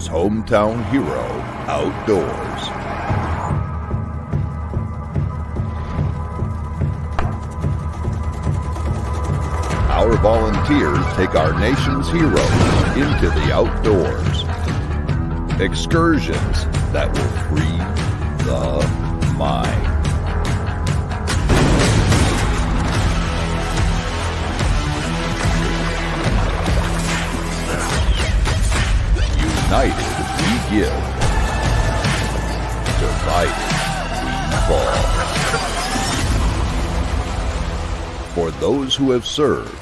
is Hometown Hero Outdoors. Our volunteers take our nation's heroes into the outdoors. Excursions that will free the mind. United we give. Divided we fall. For those who have served,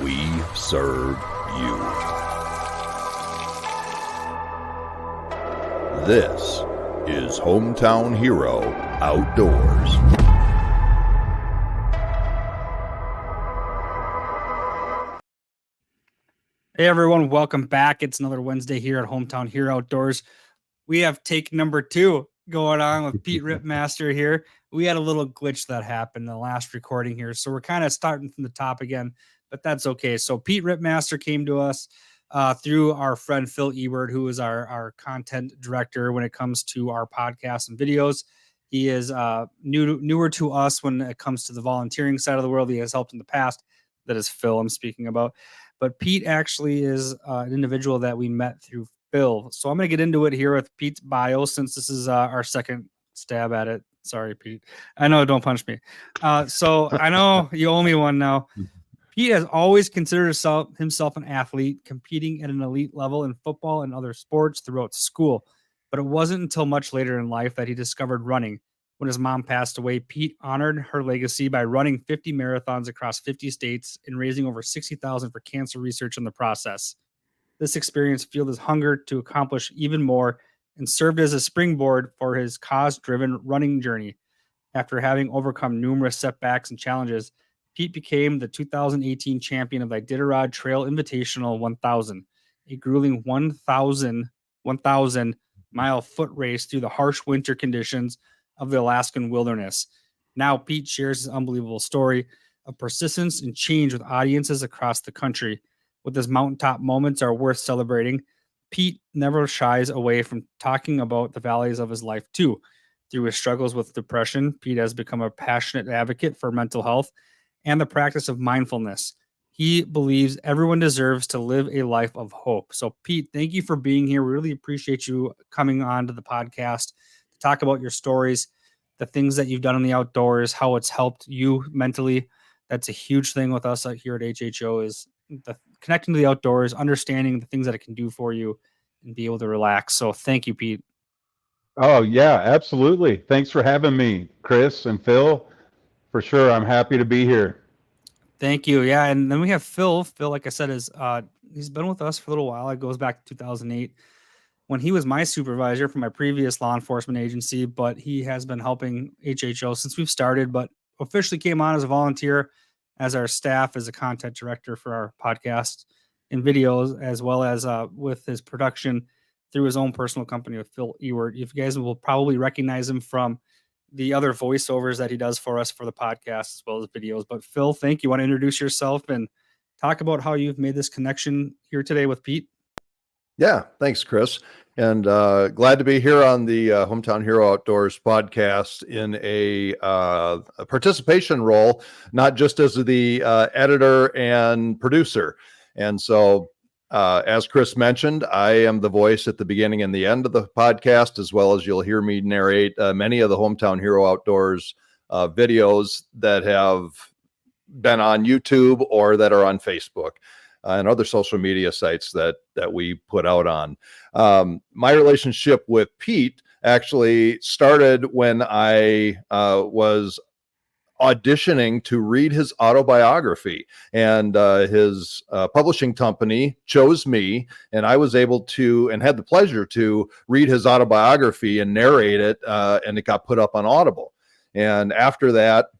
we serve you. This is Hometown Hero Outdoors. Hey everyone, welcome back. It's another Wednesday here at Hometown Hero Outdoors. We have take number 2 going on with Pete Ripmaster here. We had a little glitch that happened in the last recording here, so we're kind of starting from the top again, but that's okay. So Pete Ripmaster came to us through our friend Phil Ewert, who is our content director when it comes to our podcasts and videos. He is newer to us when it comes to the volunteering side of the world. He has helped in the past. That is Phil I'm speaking about. But Pete actually is an individual that we met through Phil. So I'm going to get into it here with Pete's bio since this is our second stab at it. Sorry, Pete. I know, don't punch me. So I know you owe me one now. Pete has always considered himself an athlete, competing at an elite level in football and other sports throughout school. But it wasn't until much later in life that he discovered running. When his mom passed away, Pete honored her legacy by running 50 marathons across 50 states and raising over $60,000 for cancer research in the process. This experience fueled his hunger to accomplish even more and served as a springboard for his cause-driven running journey. After having overcome numerous setbacks and challenges, Pete became the 2018 champion of the Iditarod Trail Invitational 1000, a grueling 1,000-mile foot race through the harsh winter conditions of the Alaskan wilderness. Now Pete shares his unbelievable story of persistence and change with audiences across the country. With his mountaintop moments are worth celebrating, Pete never shies away from talking about the valleys of his life too. Through his struggles with depression, Pete has become a passionate advocate for mental health and the practice of mindfulness. He believes everyone deserves to live a life of hope. So Pete, thank you for being here. We really appreciate you coming on to the podcast. Talk about your stories, the things that you've done in the outdoors, how it's helped you mentally. That's a huge thing with us here at HHO is the connecting to the outdoors, understanding the things that it can do for you and be able to relax. So thank you, Pete. Oh, yeah, absolutely. Thanks for having me, Chris and Phil. For sure. I'm happy to be here. Thank you. Yeah. And then we have Phil. Phil, like I said, he's been with us for a little while. It goes back to 2008. When he was my supervisor for my previous law enforcement agency, but he has been helping HHO since we've started, but officially came on as a volunteer, as our staff, as a content director for our podcast and videos, as well as with his production through his own personal company with Phil Ewert. You guys will probably recognize him from the other voiceovers that he does for us for the podcast as well as videos. But Phil, thank you. Want to introduce yourself and talk about how you've made this connection here today with Pete? Yeah, thanks, Chris. And glad to be here on the Hometown Hero Outdoors podcast in a participation role, not just as the editor and producer. And so, as Chris mentioned, I am the voice at the beginning and the end of the podcast, as well as you'll hear me narrate many of the Hometown Hero Outdoors videos that have been on YouTube or that are on Facebook. And other social media sites that we put out on. My relationship with Pete actually started when I was auditioning to read his autobiography, and his publishing company chose me, and I was able to and had the pleasure to read his autobiography and narrate it, and it got put up on Audible. And after that,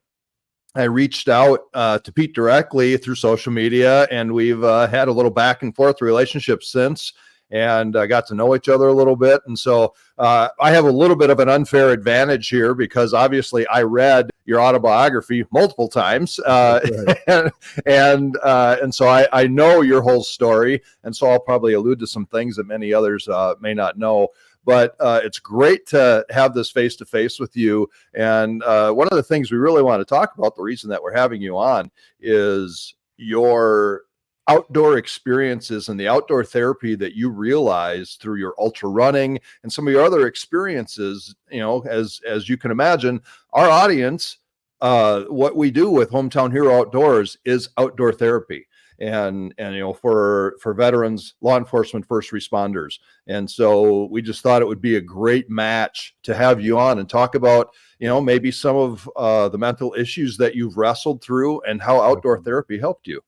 I reached out to Pete directly through social media, and we've had a little back and forth relationship since. and got to know each other a little bit. And so I have a little bit of an unfair advantage here because obviously I read your autobiography multiple times, right. and so I know your whole story, and so I'll probably allude to some things that many others may not know. But it's great to have this face-to-face with you. And one of the things we really want to talk about, the reason that we're having you on, is your outdoor experiences and the outdoor therapy that you realized through your ultra running and some of your other experiences. You know, as you can imagine, our audience, what we do with Hometown Hero Outdoors is outdoor therapy. And you know, for veterans, law enforcement, first responders. And so we just thought it would be a great match to have you on and talk about, you know, maybe some of the mental issues that you've wrestled through and how outdoor therapy helped you.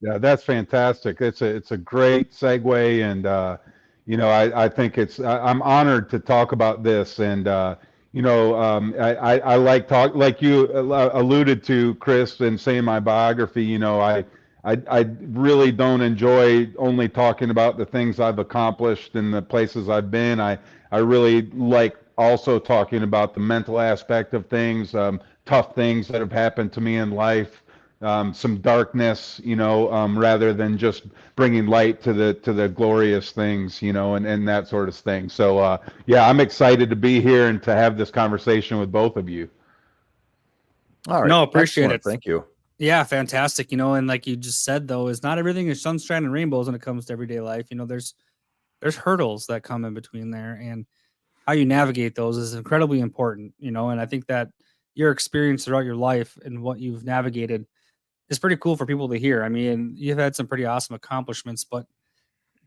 Yeah, that's fantastic. It's a great segue, and you know, I think I'm honored to talk about this, and you know, I like you alluded to, Chris, in saying my biography. You know, I really don't enjoy only talking about the things I've accomplished and the places I've been. I really like also talking about the mental aspect of things, tough things that have happened to me in life. Some darkness, you know, rather than just bringing light to the glorious things, you know, and that sort of thing. So yeah, I'm excited to be here and to have this conversation with both of you. All right. No, appreciate Excellent. it. Thank you. Yeah, fantastic. You know, and like you just said, though, is not everything is sunshine and rainbows when it comes to everyday life. You know, there's hurdles that come in between there, and how you navigate those is incredibly important. You know, and I think that your experience throughout your life and what you've navigated is pretty cool for people to hear. I mean, you've had some pretty awesome accomplishments, but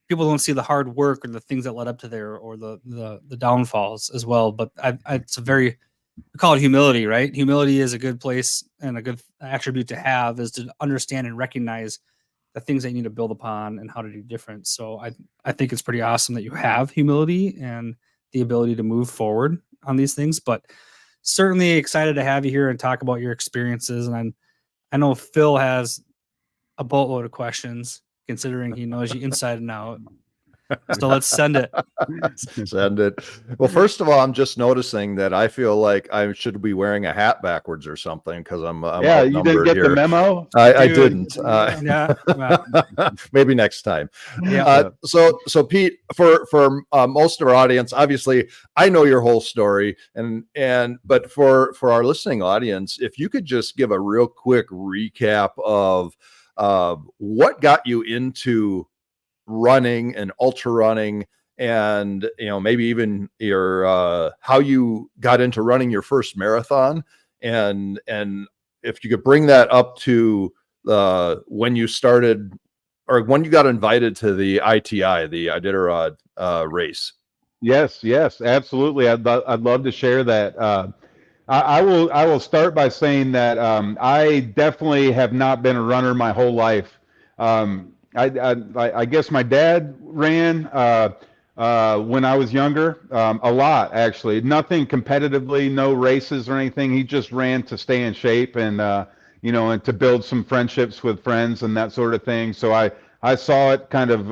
people don't see the hard work or the things that led up to there, or the downfalls as well. But it's a very, we call it humility, right? Humility is a good place and a good attribute to have, is to understand and recognize the things that you need to build upon and how to do different. So I think it's pretty awesome that you have humility and the ability to move forward on these things. But certainly excited to have you here and talk about your experiences. And I know Phil has a boatload of questions, considering he knows you inside and out. So let's send it. Send it. Well, first of all, I'm just noticing that I feel like I should be wearing a hat backwards or something because I'm yeah, you didn't get here. the memo. I didn't. Yeah, well, maybe next time. yeah. So Pete, for most of our audience, obviously, I know your whole story, but for our listening audience, if you could just give a real quick recap of what got you into running and ultra running, and you know, maybe even your how you got into running your first marathon, and if you could bring that up to when you started or when you got invited to the ITI, the Iditarod race. Yes, absolutely. I'd love to share that. I will start by saying that I definitely have not been a runner my whole life. I guess my dad ran when I was younger, a lot actually. Nothing competitively, no races or anything. He just ran to stay in shape and you know, and to build some friendships with friends and that sort of thing. So I saw it kind of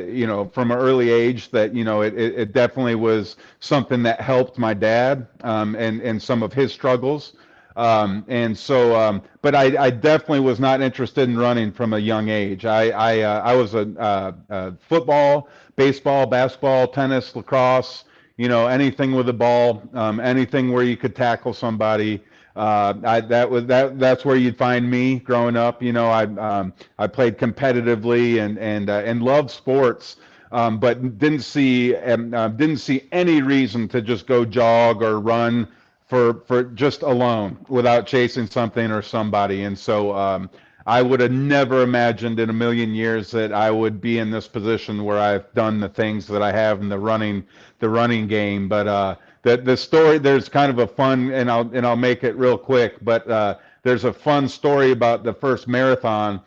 you know, from an early age that, you know, it definitely was something that helped my dad and some of his struggles. And so, but I definitely was not interested in running from a young age. I was a football, baseball, basketball, tennis, lacrosse, you know, anything with a ball, anything where you could tackle somebody. That's where you'd find me growing up. You know, I played competitively and loved sports. But didn't see any reason to just go jog or run for just alone without chasing something or somebody. And so I would have never imagined in a million years that I would be in this position where I've done the things that I have in the running game. But the story, there's kind of a fun, and I'll make it real quick, but there's a fun story about the first marathon.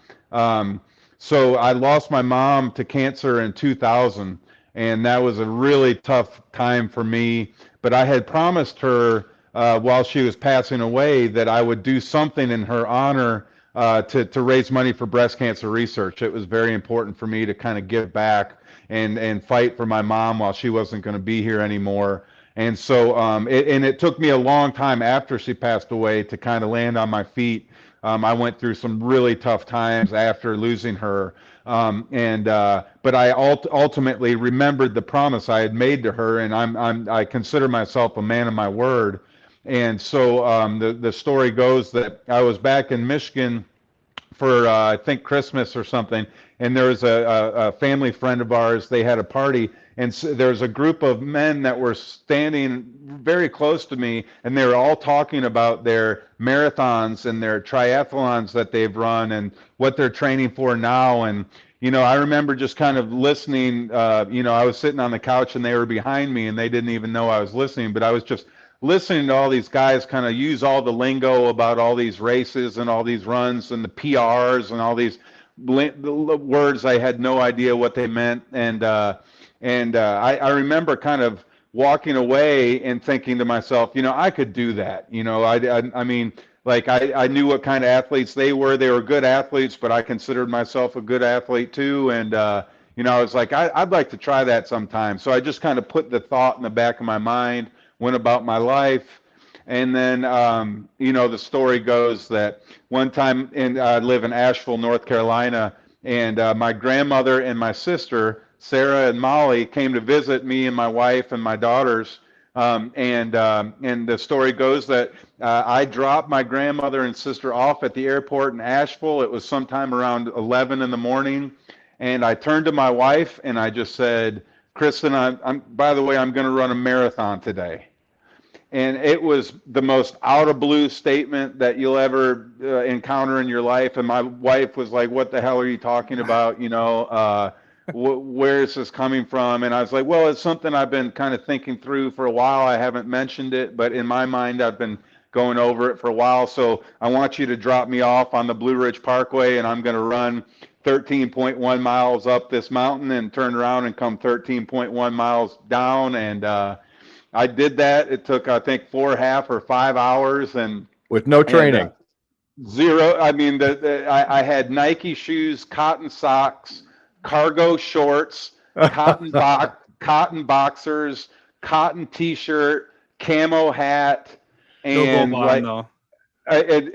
So I lost my mom to cancer in 2000, and that was a really tough time for me. But I had promised her while she was passing away that I would do something in her honor to raise money for breast cancer research. It was very important for me to kind of give back. and fight for my mom while she wasn't going to be here anymore. And so it took me a long time after she passed away to kind of land on my feet. I went through some really tough times after losing her. But I ultimately remembered the promise I had made to her, and I consider myself a man of my word. And so the story goes that I was back in Michigan for I think Christmas or something, and there was a family friend of ours. They had a party, and so there was a group of men that were standing very close to me, and they were all talking about their marathons and their triathlons that they've run and what they're training for now. And I remember just kind of listening. I was sitting on the couch and they were behind me, and they didn't even know I was listening, but I was just listening to all these guys kind of use all the lingo about all these races and all these runs and the PRs and all these words I had no idea what they meant. I remember kind of walking away and thinking to myself, I could do that. I mean, like I knew what kind of athletes they were. They were good athletes, but I considered myself a good athlete too. And I was like, I'd like to try that sometime. So I just kind of put the thought in the back of my mind, went about my life. And then, the story goes that one time I live in Asheville, North Carolina, and my grandmother and my sister, Sarah and Molly, came to visit me and my wife and my daughters. And the story goes that I dropped my grandmother and sister off at the airport in Asheville. It was sometime around 11 in the morning. And I turned to my wife and I just said, Kristen, by the way, I'm going to run a marathon today. And it was the most out of blue statement that you'll ever encounter in your life. And my wife was like, what the hell are you talking about? Where is this coming from? And I was like, well, it's something I've been kind of thinking through for a while. I haven't mentioned it, but in my mind, I've been going over it for a while. So I want you to drop me off on the Blue Ridge Parkway, and I'm going to run 13.1 miles up this mountain and turn around and come 13.1 miles down. And I did that. It took, I think, 4.5 or 5 hours, and with no training. Zero. I mean, I had Nike shoes, cotton socks, cargo shorts, cotton boxers, cotton T-shirt, camo hat, No goal and bond though.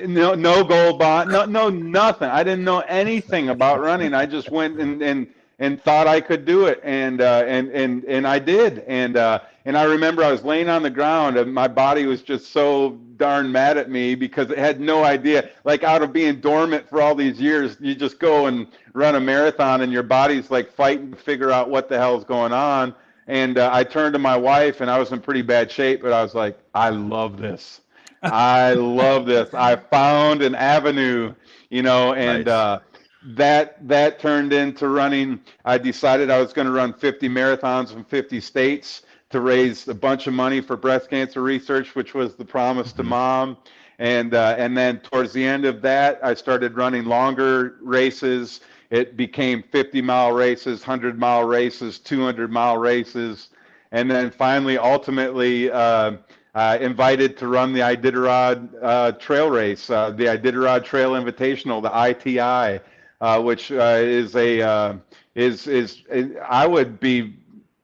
no gold bond, no nothing. I didn't know anything about running. I just went and thought I could do it, and I did. And I remember I was laying on the ground, and my body was just so darn mad at me because it had no idea. Like, out of being dormant for all these years, you just go and run a marathon, and your body's like fighting to figure out what the hell's going on. And I turned to my wife, and I was in pretty bad shape, but I was like, I love this. I love this. I found an avenue, and Nice. that turned into running. I decided I was going to run 50 marathons in 50 states to raise a bunch of money for breast cancer research, which was the promise to mom. And then towards the end of that, I started running longer races. It became 50-mile races, 100-mile races, 200-mile races, and then finally, ultimately, invited to run the Iditarod Trail Race, the Iditarod Trail Invitational, the ITI, which is I would be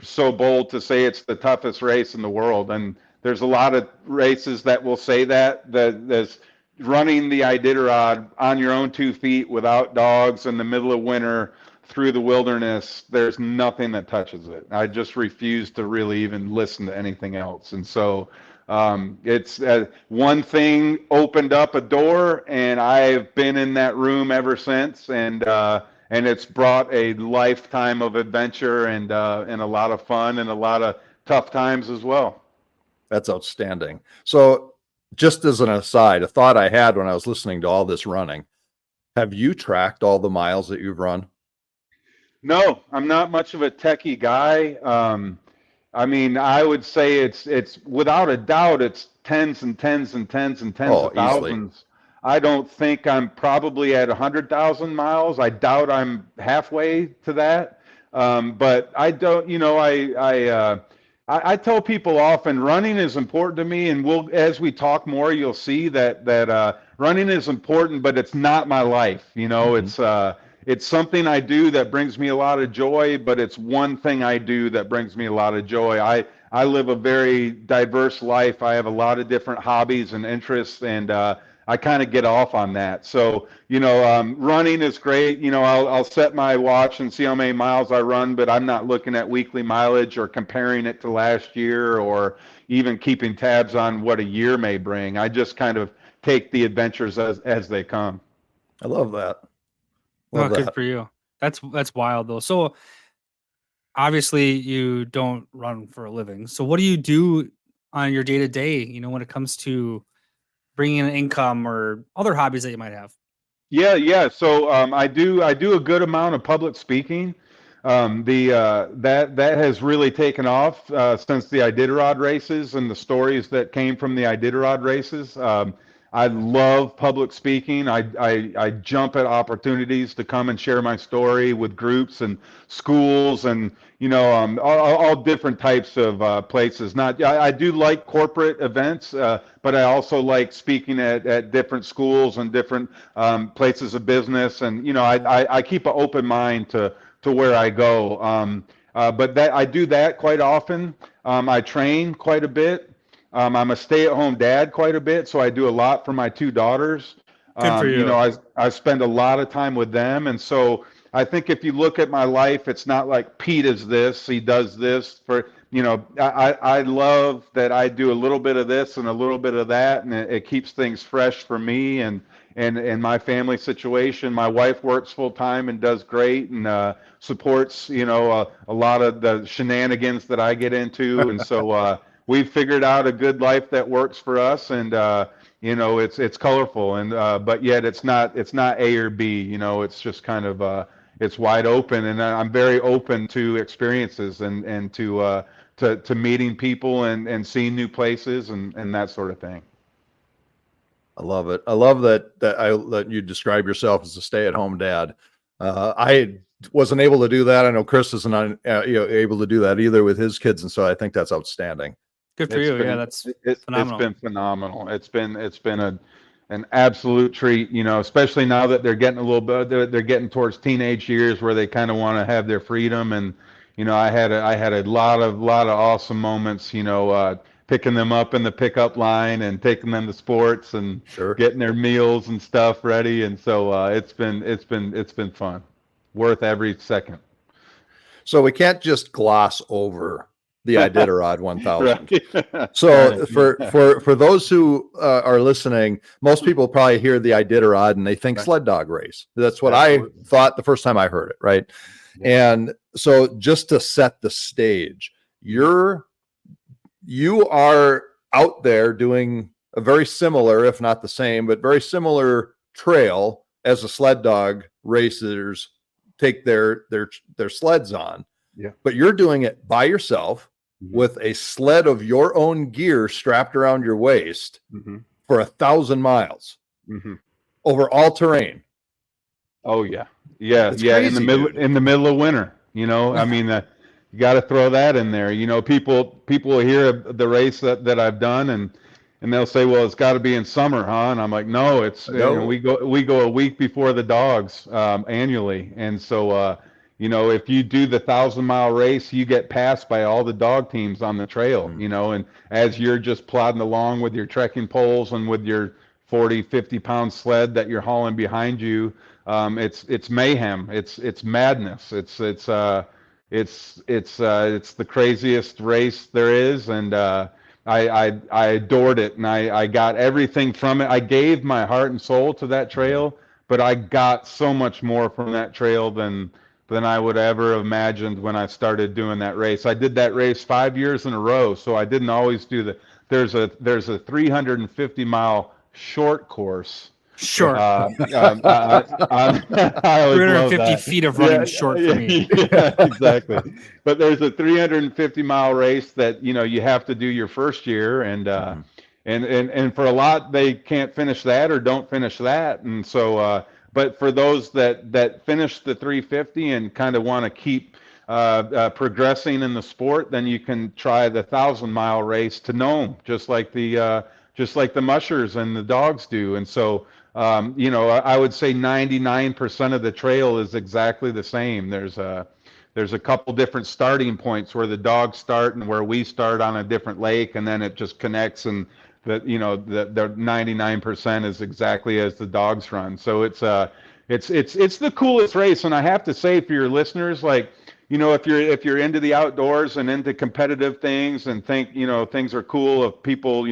so bold to say it's the toughest race in the world. And there's a lot of races that will say that there's running the Iditarod on your own 2 feet without dogs in the middle of winter through the wilderness. There's nothing that touches it. I just refuse to really even listen to anything else. And so it's one thing opened up a door, and I've been in that room ever since. And it's brought a lifetime of adventure and a lot of fun and a lot of tough times as well. That's outstanding. So, just as an aside, a thought I had when I was listening to all this running, have you tracked all the miles that you've run? No, I'm not much of a techie guy. I mean, I would say it's without a doubt, it's tens and tens and tens and tens of Easily. thousands. I don't think I'm probably at 100,000 miles. I doubt I'm halfway to that. But I don't, I tell people often running is important to me, and as we talk more, you'll see that running is important, but it's not my life. it's something I do that brings me a lot of joy, but it's one thing I do that brings me a lot of joy. I live a very diverse life. I have a lot of different hobbies and interests, and I kind of get off on that. So, running is great. I'll set my watch and see how many miles I run, but I'm not looking at weekly mileage or comparing it to last year or even keeping tabs on what a year may bring. I just kind of take the adventures as they come. I love that. Oh, Love good that. for you. That's wild though. So obviously you don't run for a living. So what do you do on your day to day, when it comes to bringing in income or other hobbies that you might have? Yeah. So I do a good amount of public speaking. That has really taken off since the Iditarod races and the stories that came from the Iditarod races. I love public speaking. I jump at opportunities to come and share my story with groups and schools and all different types of places. I do like corporate events, but I also like speaking at different schools and different places of business. And I keep an open mind to where I go. But that I do that quite often. I train quite a bit. I'm a stay-at-home dad quite a bit, so I do a lot for my two daughters. Good for you. I spend a lot of time with them, and so I think if you look at my life, it's not like Pete is this, he does this for, I love that I do a little bit of this and a little bit of that, and it keeps things fresh for me and my family situation. My wife works full time and does great and supports, a lot of the shenanigans that I get into, and so we've figured out a good life that works for us, and it's colorful, and but yet it's not A or B. It's just kind of it's wide open, and I'm very open to experiences and to meeting people and seeing new places and that sort of thing. I love it. I love that you describe yourself as a stay-at-home dad. I wasn't able to do that. I know Chris isn't able to do that either with his kids, and so I think that's outstanding. Good for you. Yeah, that's phenomenal. It's been phenomenal. It's been an absolute treat, especially now that they're getting a little bit, they're getting towards teenage years where they kind of want to have their freedom. And I had a lot of awesome moments, picking them up in the pickup line and taking them to sports and Sure. getting their meals and stuff ready. And so it's been fun, worth every second. So we can't just gloss over the Iditarod 1000. Right. So Right. for those who are listening, most people probably hear the Iditarod and they think Right. sled dog race. That's what Absolutely. I thought the first time I heard it, right? Yeah. And so just to set the stage, you are out there doing a very similar, if not the same, but very similar trail as the sled dog racers take their sleds on. Yeah. But you're doing it by yourself Mhm. with a sled of your own gear strapped around your waist Mhm. for 1,000 miles Mhm. over all terrain. Oh yeah, yeah, That's yeah. crazy, dude. In the middle of winter, I mean, you got to throw that in there. People will hear the race that I've done, and they'll say, "Well, it's got to be in summer, huh?" And I'm like, "No, it's No. we go a week before the dogs annually, and so if you do the 1,000-mile race, you get passed by all the dog teams on the trail, and as you're just plodding along with your trekking poles and with your 40, 50-pound sled that you're hauling behind you. It's mayhem. It's madness. It's the craziest race there is, and I adored it, and I got everything from it. I gave my heart and soul to that trail, but I got so much more from that trail than I would ever have imagined when I started doing that race. I did that race 5 years in a row, so I didn't always do the. There's a 350-mile short course. Sure. I always love 350 that. feet of running short for me. Yeah, exactly. But there's a 350-mile race that you have to do your first year, and for a lot they can't finish that or don't finish that, and so. But for those that finish the 350 and kind of want to keep progressing in the sport, then you can try the 1,000-mile race to Nome, just like the mushers and the dogs do. And so I would say 99% of the trail is exactly the same. There's a couple different starting points where the dogs start and where we start on a different lake, and then it just connects, and the 99% is exactly as the dogs run. So it's the coolest race. And I have to say, for your listeners, like, if you're into the outdoors and into competitive things and think, things are cool, of people,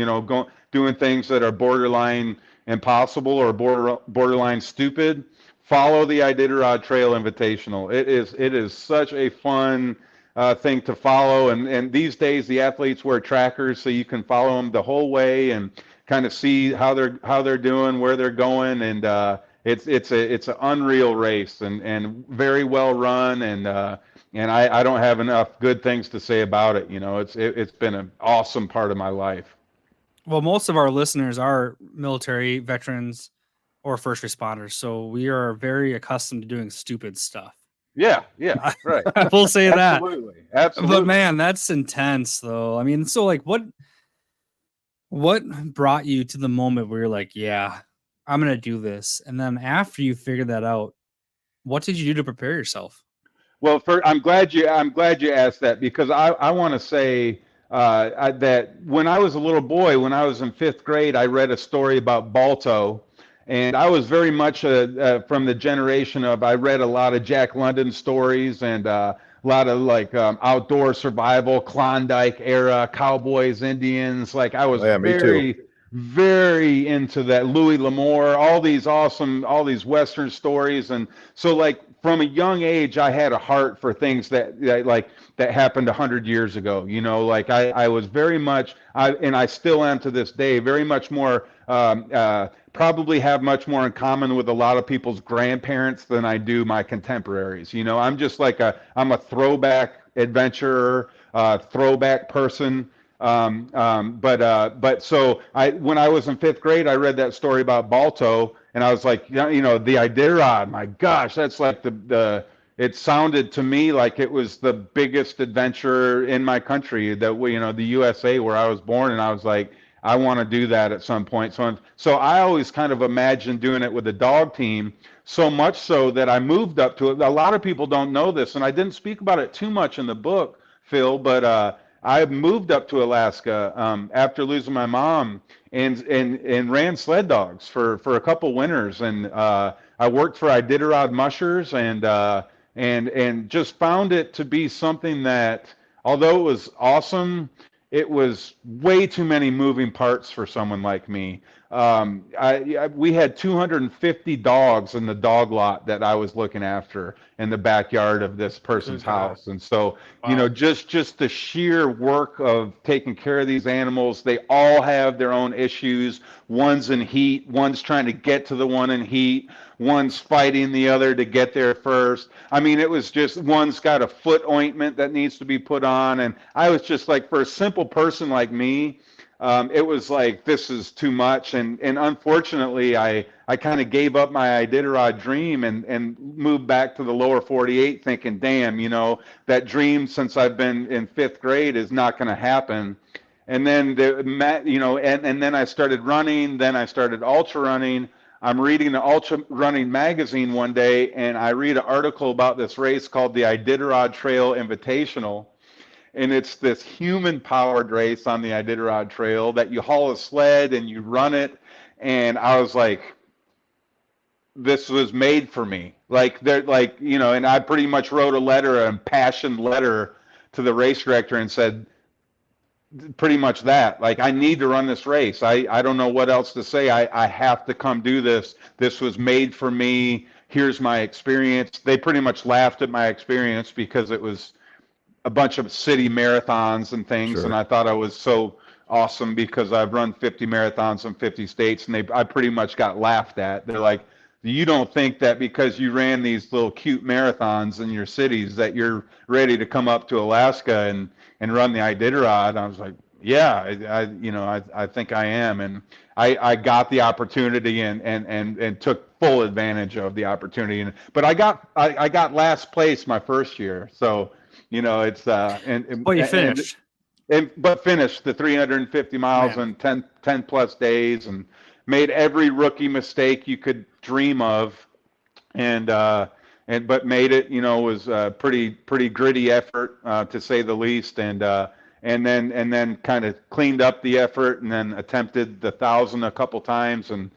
doing things that are borderline impossible or borderline stupid, follow the Iditarod Trail Invitational. It is such a fun thing to follow, and these days the athletes wear trackers so you can follow them the whole way and kind of see how they're doing, where they're going, and it's an unreal race, and very well run, and I don't have enough good things to say about it. It's been an awesome part of my life. Well, most of our listeners are military veterans or first responders, so we are very accustomed to doing stupid stuff. Yeah, right. I will say that. Absolutely. But man, that's intense though. I mean, so like what brought you to the moment where you're like, yeah, I'm going to do this? And then after you figured that out, what did you do to prepare yourself? Well, I'm glad you asked that, because I want to say that when I was a little boy, when I was in fifth grade, I read a story about Balto, and I was very much from the generation of, I read a lot of Jack London stories, and a lot of like outdoor survival, Klondike era, cowboys, Indians. Like, I was Oh, yeah, me too. very into that. Louis L'Amour, all these Western stories. And so, like, from a young age, I had a heart for things that happened 100 years ago. Like, I was very much, and I still am to this day, very much more, probably have much more in common with a lot of people's grandparents than I do my contemporaries. I'm just like I'm a throwback adventurer, throwback person. But so when I was in fifth grade, I read that story about Balto, and I was like, the Iditarod. My gosh, that's like it sounded to me like it was the biggest adventure in my country, the USA, where I was born, and I was like, I want to do that at some point. So I always kind of imagined doing it with a dog team. So much so that I moved up to it. A lot of people don't know this, and I didn't speak about it too much in the book, Phil, but I moved up to Alaska after losing my mom, and ran sled dogs for a couple winters, and I worked for Iditarod mushers, and just found it to be something that, although it was awesome, it was way too many moving parts for someone like me. We had 250 dogs in the dog lot that I was looking after in the backyard of this person's Good God. house. And so, Wow. just the sheer work of taking care of these animals, they all have their own issues. One's in heat, one's trying to get to the one in heat, one's fighting the other to get there first. I mean, it was just, one's got a foot ointment that needs to be put on. And I was just like, for a simple person like me, it was like, this is too much. And unfortunately, I kind of gave up my Iditarod dream, and moved back to the lower 48 thinking, damn, that dream since I've been in fifth grade is not going to happen. And then, and then I started running, then I started ultra running. I'm reading the Ultra Running magazine one day, and I read an article about this race called the Iditarod Trail Invitational. And it's this human powered race on the Iditarod Trail that you haul a sled and you run it. And I was like, this was made for me. And I pretty much wrote a impassioned letter to the race director and said, pretty much that, like, I need to run this race. I don't know what else to say. I have to come do this. This was made for me. Here's my experience. They pretty much laughed at my experience because it was a bunch of city marathons and things. Sure. And I thought I was so awesome because I've run 50 marathons in 50 states, and I pretty much got laughed at. They're like, you don't think that because you ran these little cute marathons in your cities that you're ready to come up to Alaska and run the Iditarod? I was like, yeah, I think I am. And I got the opportunity and took full advantage of the opportunity. But I got last place my first year. So, it's Well, you finished. but finished the 350 miles Man. in 10 plus days, and made every rookie mistake you could dream of, and but made it. Was a pretty gritty effort, to say the least, and then kind of cleaned up the effort, and then attempted the 1,000 a couple times, and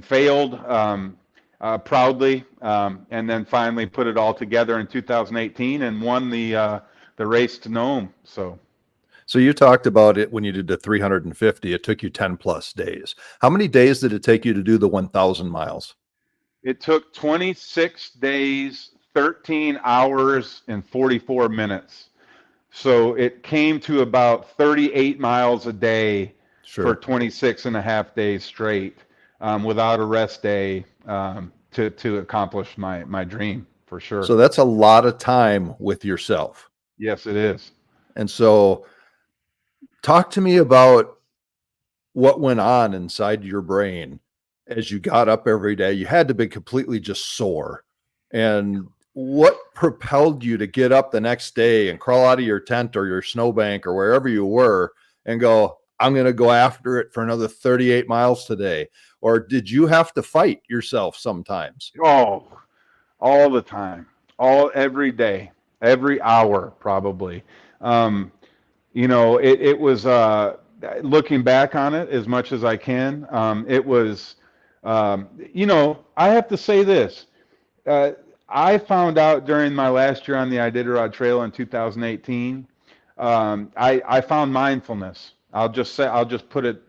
failed, proudly, and then finally put it all together in 2018 and won the race to Nome. So you talked about it when you did the 350, it took you 10 plus days. How many days did it take you to do the 1,000 miles? It took 26 days, 13 hours, and 44 minutes. So it came to about 38 miles a day for Sure. 26 and a half days straight, without a rest day, to accomplish my dream, for sure. So that's a lot of time with yourself. Yes, it is. And so talk to me about what went on inside your brain as you got up every day. You had to be completely just sore. And what propelled you to get up the next day and crawl out of your tent or your snowbank or wherever you were and go, I'm going to go after it for another 38 miles today? Or did you have to fight yourself sometimes? Oh, all the time, every day, every hour, probably. It was, looking back on it as much as I can. It was, I have to say this. Uh, I found out during my last year on the Iditarod Trail in 2018. I found mindfulness. I'll just put it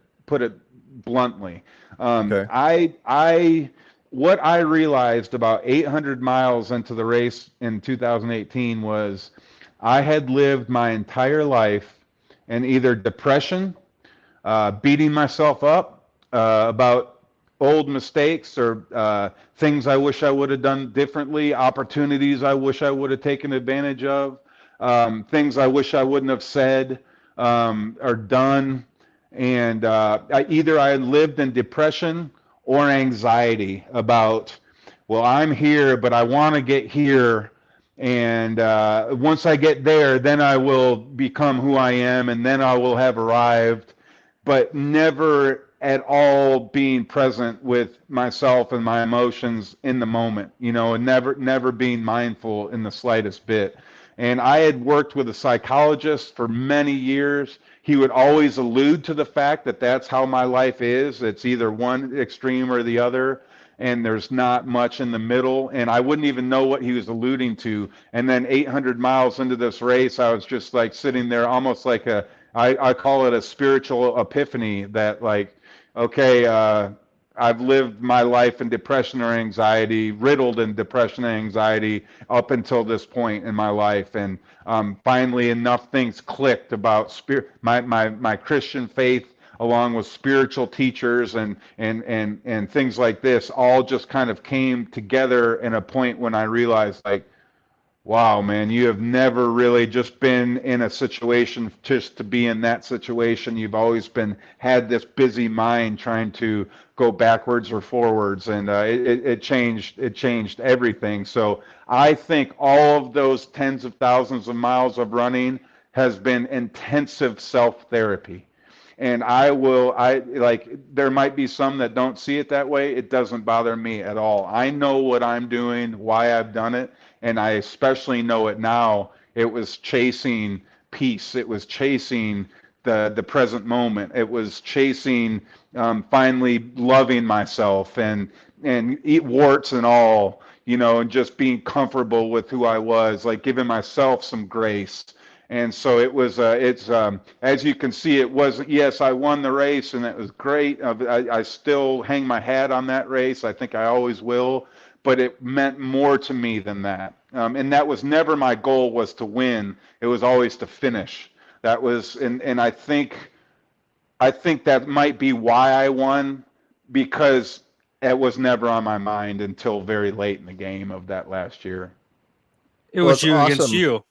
bluntly. Okay. What I realized about 800 miles into the race in 2018 was I had lived my entire life in either depression, beating myself up, about old mistakes, or things I wish I would have done differently, opportunities I wish I would have taken advantage of, things I wish I wouldn't have said, or done. And either I had lived in depression or anxiety about, well, I'm here, but I want to get here. And once I get there, then I will become who I am, and then I will have arrived, but never at all being present with myself and my emotions in the moment, and never being mindful in the slightest bit. And I had worked with a psychologist for many years. He would always allude to the fact that that's how my life is. It's either one extreme or the other, and there's not much in the middle. And I wouldn't even know what he was alluding to. And then 800 miles into this race, I was just like sitting there, almost like I call it a spiritual epiphany, that like, okay, I've lived my life in depression or anxiety, riddled in depression and anxiety up until this point in my life. And finally enough things clicked about my Christian faith, along with spiritual teachers and things like this, all just kind of came together in a point when I realized, like, wow, man, you have never really just been in a situation just to be in that situation. You've always had this busy mind trying to go backwards or forwards, and it changed everything. So I think all of those tens of thousands of miles of running has been intensive self-therapy. And there might be some that don't see it that way. It doesn't bother me at all. I know what I'm doing, why I've done it, and I especially know it now. It was chasing peace. It was chasing the present moment. It was chasing, finally loving myself, and eat warts and all, and just being comfortable with who I was, like giving myself some grace. And so it was, as you can see, it wasn't, yes, I won the race and it was great. I still hang my hat on that race. I think I always will, but it meant more to me than that. And that was never my goal, was to win. It was always to finish. That was, and I think that might be why I won, because it was never on my mind until very late in the game of that last year. It Well, was it's you against awesome. you.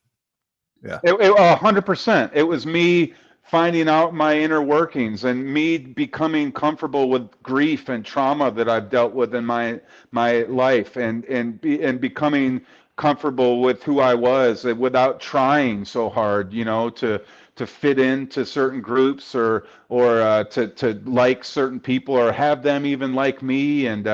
Yeah. 100%. It was me finding out my inner workings, and me becoming comfortable with grief and trauma that I've dealt with in my life, and becoming comfortable with who I was, without trying so hard, to to fit into certain groups or to like certain people or have them even like me. And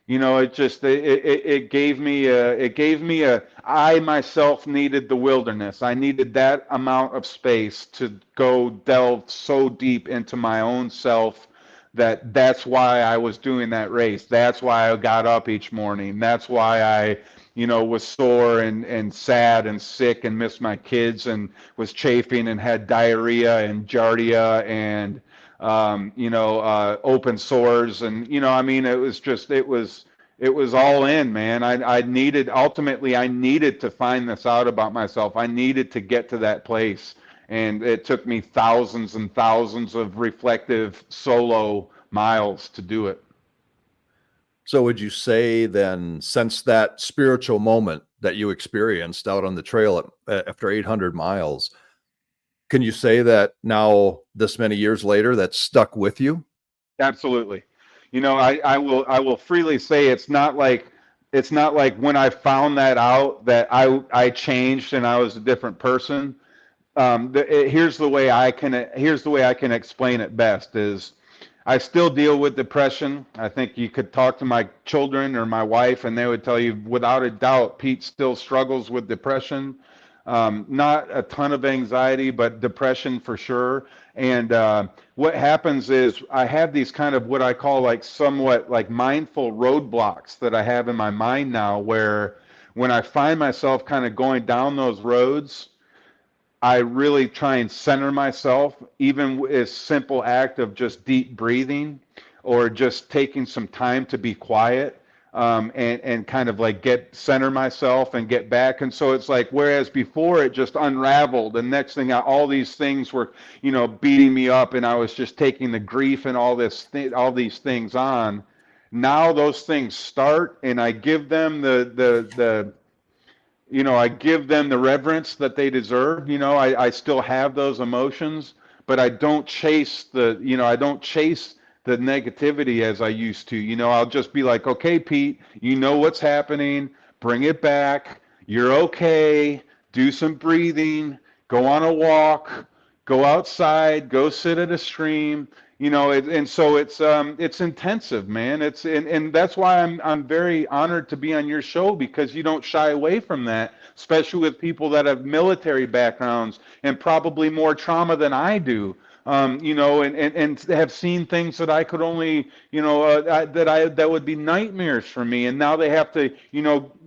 it gave me I myself needed the wilderness. I needed that amount of space to go delve so deep into my own self that's why I was doing that race. That's why I got up each morning. That's why I was sore and sad and sick and missed my kids and was chafing and had diarrhea and giardia and open sores. And it was all in, man. Ultimately I needed to find this out about myself. I needed to get to that place. And it took me thousands and thousands of reflective solo miles to do it. So would you say then, since that spiritual moment that you experienced out on the trail after 800 miles, can you say that now, this many years later, that's stuck with you? Absolutely. I will freely say it's not like when I found that out that I changed and I was a different person. Here's the way I can explain it best is I still deal with depression. I think you could talk to my children or my wife and they would tell you without a doubt Pete still struggles with depression. Not a ton of anxiety, but depression for sure. And what happens is I have these kind of what I call like somewhat like mindful roadblocks that I have in my mind now where when I find myself kind of going down those roads, I really try and center myself, even as simple act of just deep breathing or just taking some time to be quiet, and kind of like center myself and get back. And so it's like, whereas before it just unraveled and next thing all these things were, beating me up and I was just taking the grief and all these things on. Now those things start and I give them I give them the reverence that they deserve. I still have those emotions, but I don't chase the negativity as I used to. I'll just be like, okay, Pete, you know what's happening. Bring it back. You're okay. Do some breathing. Go on a walk. Go outside. Go sit at a stream. And so it's intensive, man. And that's why I'm very honored to be on your show because you don't shy away from that, especially with people that have military backgrounds and probably more trauma than I do. And have seen things that I could only, that would be nightmares for me. And now they have to,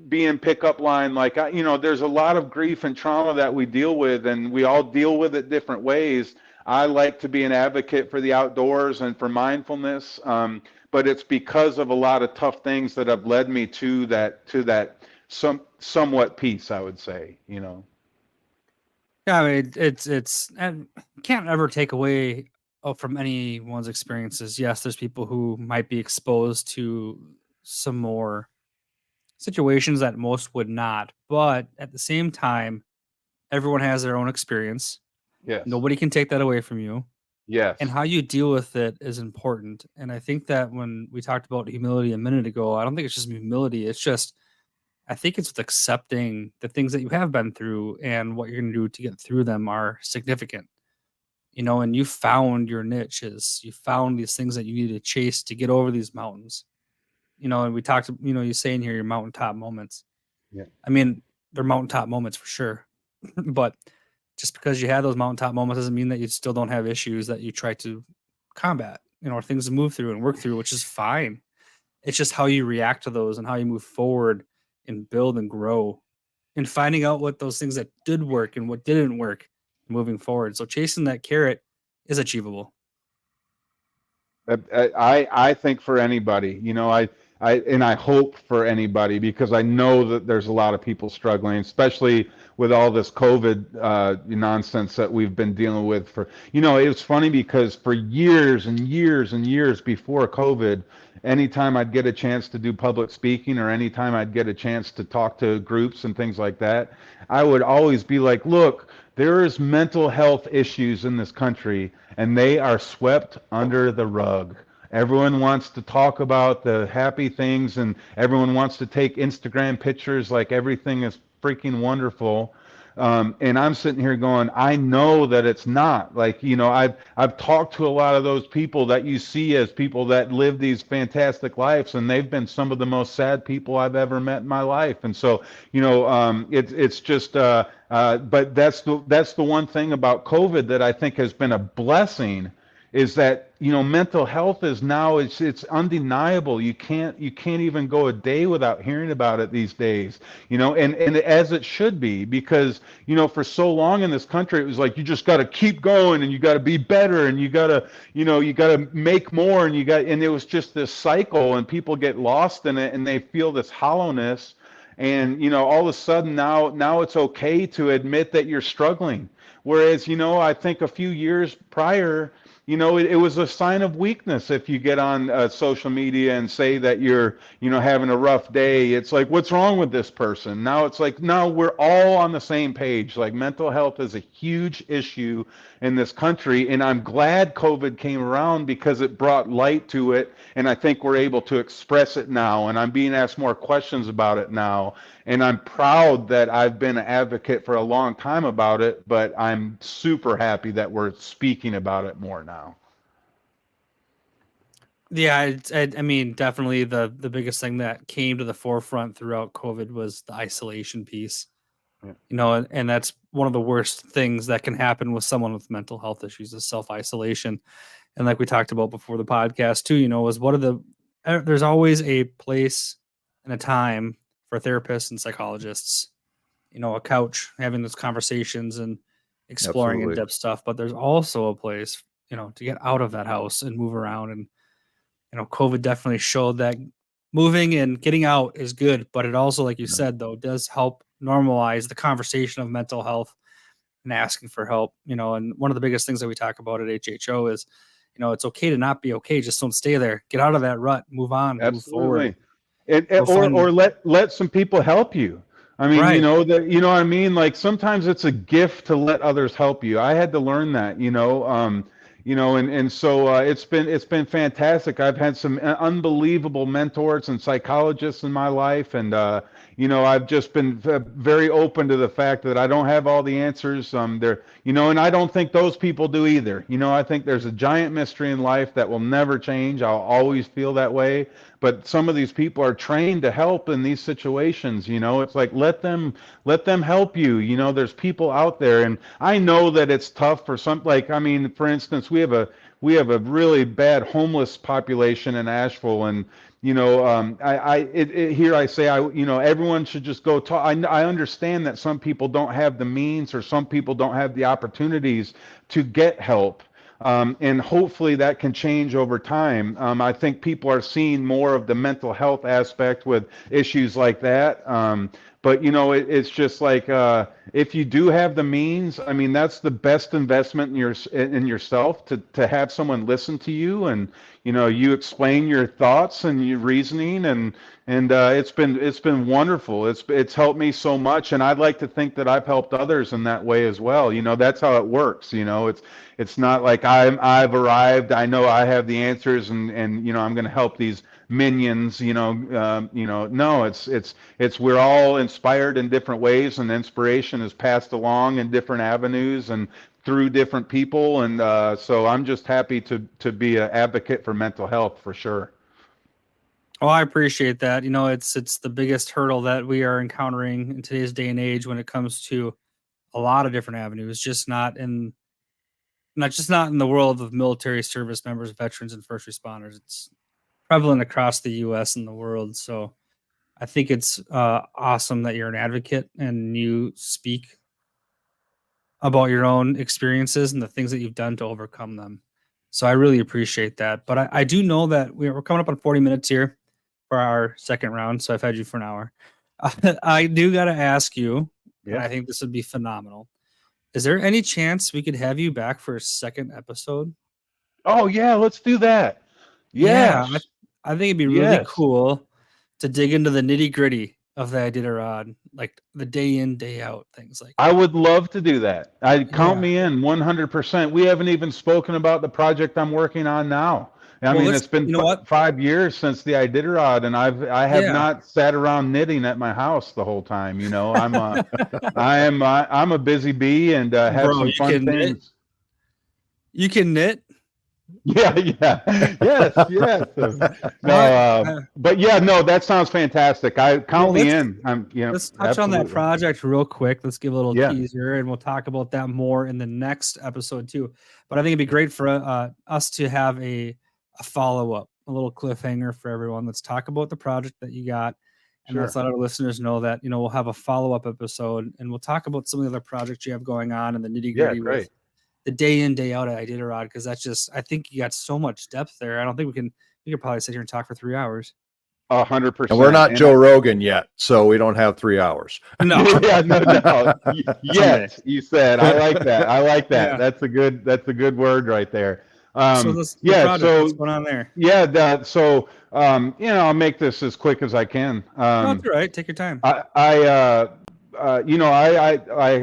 be in pickup line. Like, there's a lot of grief and trauma that we deal with and we all deal with it different ways. I like to be an advocate for the outdoors and for mindfulness, but it's because of a lot of tough things that have led me to that somewhat peace, I would say. Yeah, I mean, it's and can't ever take away from anyone's experiences. Yes, there's people who might be exposed to some more situations that most would not, but at the same time, everyone has their own experience. Yes. Nobody can take that away from you. Yes. And how you deal with it is important. And I think that when we talked about humility a minute ago, I don't think it's just humility. I think it's with accepting the things that you have been through and what you're going to do to get through them are significant. And you found your niches. You found these things that you need to chase to get over these mountains. And we talked, you say in here your mountaintop moments. Yeah. I mean, they're mountaintop moments for sure. But just because you have those mountaintop moments doesn't mean that you still don't have issues that you try to combat, or things to move through and work through, which is fine. It's just how you react to those and how you move forward and build and grow and finding out what those things that did work and what didn't work moving forward. So chasing that carrot is achievable. I think for anybody, I hope for anybody because I know that there's a lot of people struggling, especially with all this COVID nonsense that we've been dealing with it was funny because for years and years and years before COVID, anytime I'd get a chance to do public speaking or anytime I'd get a chance to talk to groups and things like that, I would always be like, look, there is mental health issues in this country and they are swept under the rug. Everyone wants to talk about the happy things and everyone wants to take Instagram pictures like everything is freaking wonderful. And I'm sitting here going, I know that it's not. Like, I've talked to a lot of those people that you see as people that live these fantastic lives, and they've been some of the most sad people I've ever met in my life. And so, it's just, but that's the one thing about COVID that I think has been a blessing, is that mental health is now, it's undeniable. You can't even go a day without hearing about it these days. And as it should be, because for so long in this country it was like, you just got to keep going, and you got to be better, and you got to make more, and it was just this cycle, and people get lost in it, and they feel this hollowness. And all of a sudden now it's okay to admit that you're struggling. Whereas I think a few years prior, it was a sign of weakness if you get on social media and say that you're having a rough day. It's like, what's wrong with this person? Now it's like, no, we're all on the same page. Like, mental health is a huge issue in this country, and I'm glad COVID came around because it brought light to it, and I think we're able to express it now, and I'm being asked more questions about it now, and I'm proud that I've been an advocate for a long time about it, but I'm super happy that we're speaking about it more now. Yeah, I mean, definitely the biggest thing that came to the forefront throughout COVID was the isolation piece. Yeah. And that's one of the worst things that can happen with someone with mental health issues is self-isolation. And like we talked about before the podcast too, was there's always a place and a time for therapists and psychologists, a couch, having those conversations and exploring Absolutely. in-depth stuff. But there's also a place, to get out of that house and move around. And COVID definitely showed that moving and getting out is good, but it also, like you said, though, does help normalize the conversation of mental health and asking for help. And one of the biggest things that we talk about at HHO is, it's okay to not be okay. Just don't stay there. Get out of that rut. Move on. Move forward. Absolutely. Or let some people help you. I mean, Right. you know what I mean? Like, sometimes it's a gift to let others help you. I had to learn that, and so it's been fantastic. I've had some unbelievable mentors and psychologists in my life, and I've just been very open to the fact that I don't have all the answers. And I don't think those people do either. I think there's a giant mystery in life that will never change. I'll always feel that way. But some of these people are trained to help in these situations. It's like, let them help you. There's people out there, and I know that it's tough for some. Like, I mean, for instance, we have a really bad homeless population in Asheville, and here I say, everyone should just go talk. I understand that some people don't have the means, or some people don't have the opportunities to get help. And hopefully that can change over time. I think people are seeing more of the mental health aspect with issues like that. But it's just like, if you do have the means, I mean, that's the best investment in yourself, to have someone listen to you, and you explain your thoughts and your reasoning, and it's been wonderful. It's helped me so much, and I'd like to think that I've helped others in that way as well. That's how it works. It's not like I've arrived. I know I have the answers, and I'm going to help these minions. No, it's we're all inspired in different ways, and inspiration is passed along in different avenues and through different people. And so I'm just happy to be an advocate for mental health, for sure. Oh, I appreciate that. It's the biggest hurdle that we are encountering in today's day and age when it comes to a lot of different avenues, not in the world of military service members, veterans, and first responders. It's prevalent across the U.S. and the world. So I think it's awesome that you're an advocate and you speak about your own experiences and the things that you've done to overcome them. So I really appreciate that. But I do know that we're coming up on 40 minutes here for our second round. So I've had you for an hour. I do got to ask you, and I think this would be phenomenal. Is there any chance we could have you back for a second episode? Oh yeah, let's do that. Yeah, Yes. I think it'd be really Yes. cool to dig into the nitty gritty of the Iditarod, like the day in, day out, things like I that. would love to do that. Count Yeah. me in 100%. We haven't even spoken about the project I'm working on now. I Well, mean, let's, it's been you know what? 5 years since the Iditarod, and I have Yeah, not sat around knitting at my house the whole time. You know, I'm a busy bee and have bro, some fun things. you can knit. Yeah, yeah, yes, yes. No, What? but yeah, no, that sounds fantastic. I count Well, me in. let's touch on that Absolutely. project real quick. Let's give a little Yeah, teaser, and we'll talk about that more in the next episode too. But I think it'd be great for us to have a follow up, a little cliffhanger for everyone. Let's talk about the project that you got, and let's sure. let our listeners know that we'll have a follow up episode, and we'll talk about some of the other projects you have going on and the nitty Yeah, gritty with great. the day in day out at Iditarod, because that's just, I think you got so much depth there. I don't think we could probably sit here and talk for 3 hours. 100%. And we're not Joe Rogan yet, so we don't have 3 hours. No, Yeah, no, no. someday. Yes, you said. I like that. I like that. Yeah. That's a good word right there. So the Yeah, project, what's so going on there? yeah, I'll make this as quick as I can. No, it's all right. Take your time. I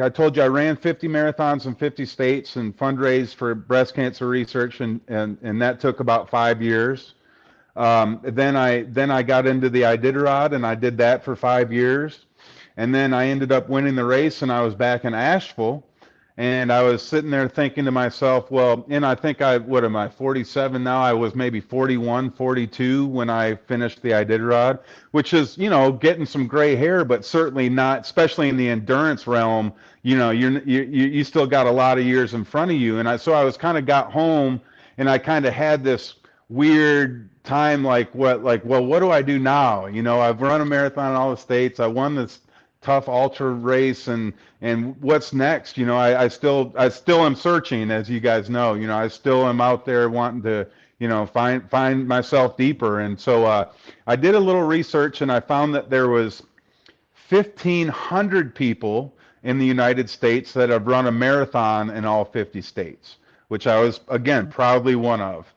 told you I ran 50 marathons in 50 states and fundraised for breast cancer research, and that took about 5 years. Then I got into the Iditarod, and I did that for 5 years. And then I ended up winning the race, and I was back in Asheville. And I was sitting there thinking to myself, well, and I think what am I, 47 now? I was maybe 41, 42 when I finished the Iditarod, which is, getting some gray hair, but certainly not, especially in the endurance realm, you still got a lot of years in front of you. And so I was kind of got home, and I kind of had this weird time, well, what do I do now? I've run a marathon in all the states. I won this tough ultra race, and what's next? I still am searching, as you guys know. I still am out there wanting to find myself deeper. And so I did a little research, and I found that there was 1,500 people in the United States that have run a marathon in all 50 states, which I was, again, proudly one of.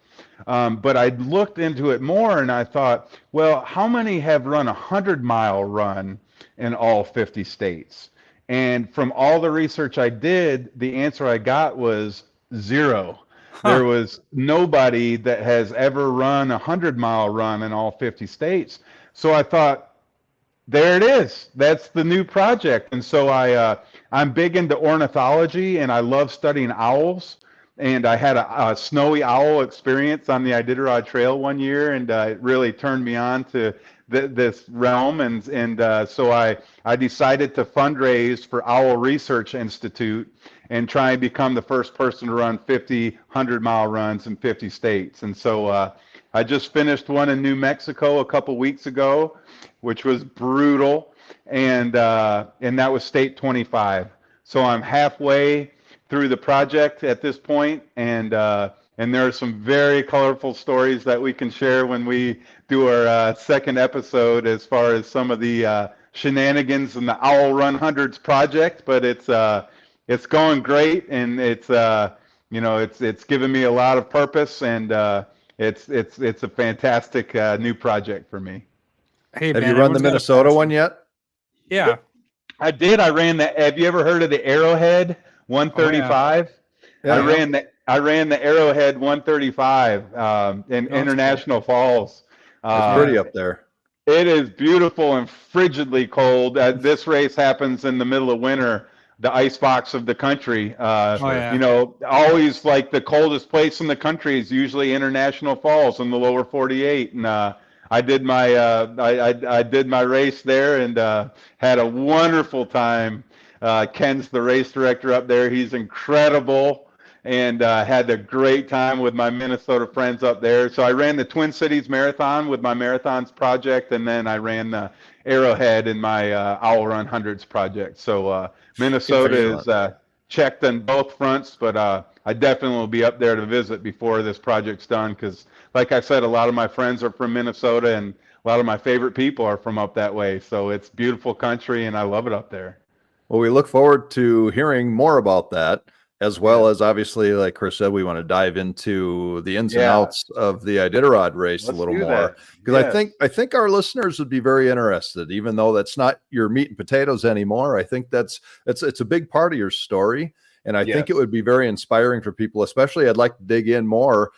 But I looked into it more, and I thought, well, how many have run a 100-mile run in all 50 states? And from all the research I did, the answer I got was 0. There was nobody that has ever run a 100-mile run in all 50 states. So I thought, there it is. That's the new project. And so I'm big into ornithology, and I love studying owls. And I had a snowy owl experience on the Iditarod Trail one year, and it really turned me on to this realm. And so I decided to fundraise for Owl Research Institute and try and become the first person to run 50 100-mile runs in 50 states. And so I just finished one in New Mexico a couple weeks ago, which was brutal, and that was state 25. So I'm halfway through the project at this point, and there are some very colorful stories that we can share when we do our second episode, as far as some of the shenanigans in the Owl Run Hundreds project. But it's going great, and it's given me a lot of purpose, and it's a fantastic new project for me. Hey, Have man, you run the everyone's got a Minnesota passion. one yet? Yeah. I did. Have you ever heard of the Arrowhead 135? Yeah. I ran the Arrowhead 135 in that's International Falls. It's pretty up there. It is beautiful and frigidly cold. This race happens in the middle of winter, the icebox of the country. Always like the coldest place in the country is usually International Falls in the lower 48. And I did my race there, and had a wonderful time. Ken's the race director up there. He's incredible, and had a great time with my Minnesota friends up there. So I ran the Twin Cities Marathon with my Marathons project, and then I ran the Arrowhead in my Owl Run Hundreds project. So Minnesota is checked on both fronts, but I definitely will be up there to visit before this project's done, because, like I said, a lot of my friends are from Minnesota, and a lot of my favorite people are from up that way. So it's beautiful country, and I love it up there. Well, we look forward to hearing more about that, as well as, obviously, like Chris said, we want to dive into the ins and outs of the Iditarod race a little more, because I think our listeners would be very interested, even though that's not your meat and potatoes anymore. I think it's a big part of your story, and I think it would be very inspiring for people. Especially, I'd like to dig in more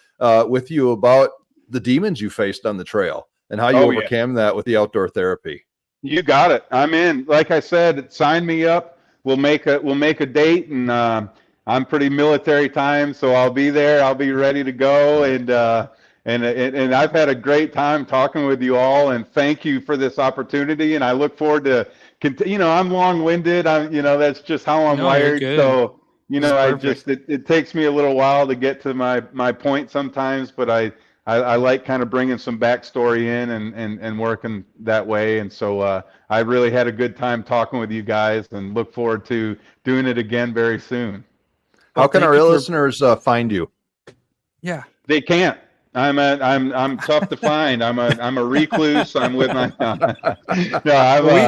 with you about the demons you faced on the trail and how you Oh, yeah. overcame that with the outdoor therapy. You got it. I'm in. Like I said, sign me up. We'll make a date, and I'm pretty military time, so I'll be there. I'll be ready to go, and I've had a great time talking with you all, and thank you for this opportunity. And I look forward to I'm long-winded. That's just how I'm No, you're wired. good. So This is perfect. it takes me a little while to get to my point sometimes, but I like kind of bringing some backstory in and working that way. And so I really had a good time talking with you guys and look forward to doing it again very soon. How Well, can thank our you for- listeners find you? Yeah. They can't. I'm tough to find. I'm a recluse. I'm with my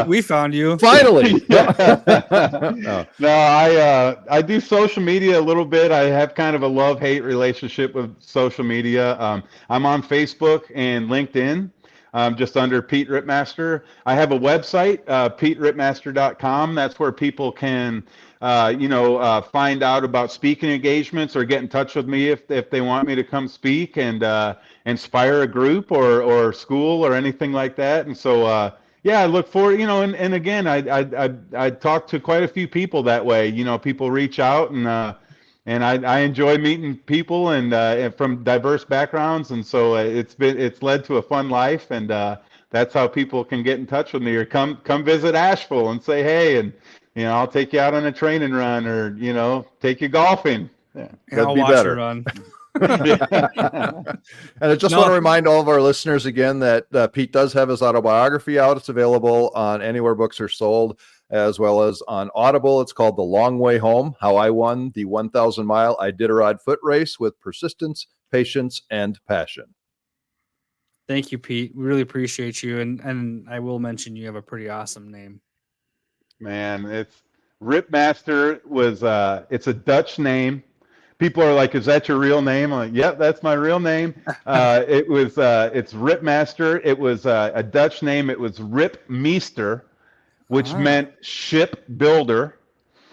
We found you. Finally. No, I do social media a little bit. I have kind of a love-hate relationship with social media. I'm on Facebook and LinkedIn, just under Pete Ripmaster. I have a website, PeteRipmaster.com. That's where people can find out about speaking engagements or get in touch with me if they want me to come speak and inspire a group or school or anything like that. And so I look forward, and again, I talk to quite a few people that way. People reach out and I enjoy meeting people and from diverse backgrounds, and so it's led to a fun life, and that's how people can get in touch with me or come visit Asheville and say hey, and I'll take you out on a training run or take you golfing. Yeah, That'd I'll be watch better. you run. And I just want to remind all of our listeners again that Pete does have his autobiography out. It's available on anywhere books are sold, as well as on Audible. It's called The Long Way Home, How I Won the 1,000-Mile Iditarod Foot Race with Persistence, Patience, and Passion. Thank you, Pete. We really appreciate you. And I will mention you have a pretty awesome name. Man, it's Ripmaster it's a Dutch name. People are like, "Is that your real name?" I'm like, "Yep, that's my real name." It's Ripmaster. It was a Dutch name. It was Ripmeester, which meant ship builder.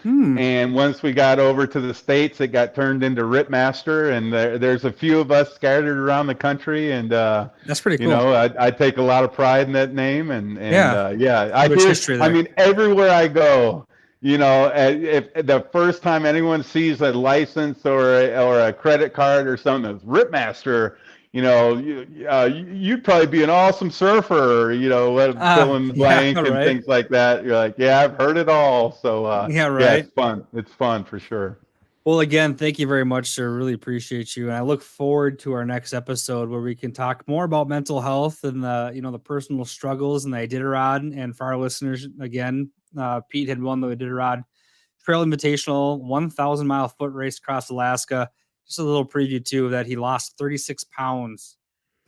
And once we got over to the States, it got turned into Ripmaster, and there's a few of us scattered around the country, and that's pretty cool. I take a lot of pride in that name, and I Rich hear. history there. I mean, everywhere I go, if the first time anyone sees a license or a credit card or something that's Ripmaster, you'd probably be an awesome surfer, fill in the blank and things like that. You're like, yeah, I've heard it all. So it's fun. It's fun for sure. Well, again, thank you very much, sir. Really appreciate you. And I look forward to our next episode where we can talk more about mental health and the personal struggles and the Iditarod. And for our listeners, again, Pete had won the Iditarod Trail Invitational 1,000-mile foot race across Alaska. Just a little preview too that he lost 36 pounds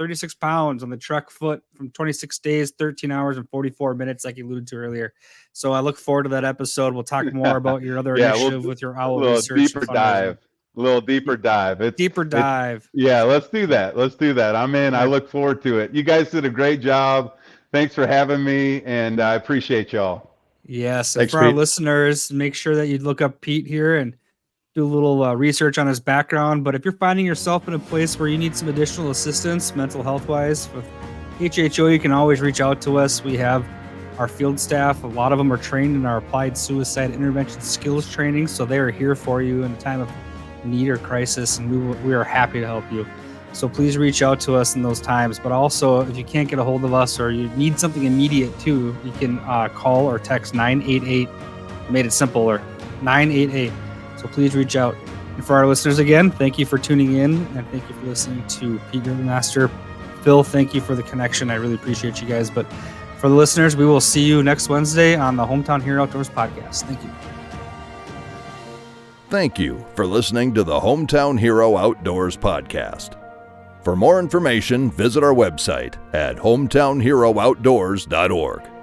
on the trek foot from 26 days, 13 hours and 44 minutes, like you alluded to earlier. So I look forward to that episode. We'll talk more about your other initiative with your owl research. A little deeper dive. Let's do that. I'm in. I look forward to it. You guys did a great job. Thanks for having me, and I appreciate y'all. Yes. Thanks, and for our Pete. listeners, make sure that you look up Pete here and do a little research on his background. But if you're finding yourself in a place where you need some additional assistance, mental health wise, with HHO, you can always reach out to us. We have our field staff. A lot of them are trained in our applied suicide intervention skills training. So they are here for you in a time of need or crisis. And we are happy to help you. So please reach out to us in those times. But also, if you can't get a hold of us or you need something immediate too, you can call or text 988. Made it simpler, 988. So please reach out. And for our listeners, again, thank you for tuning in and thank you for listening to Pete Ripmaster. Phil, thank you for the connection. I really appreciate you guys. But for the listeners, we will see you next Wednesday on the Hometown Hero Outdoors podcast. Thank you. Thank you for listening to the Hometown Hero Outdoors podcast. For more information, visit our website at hometownherooutdoors.org.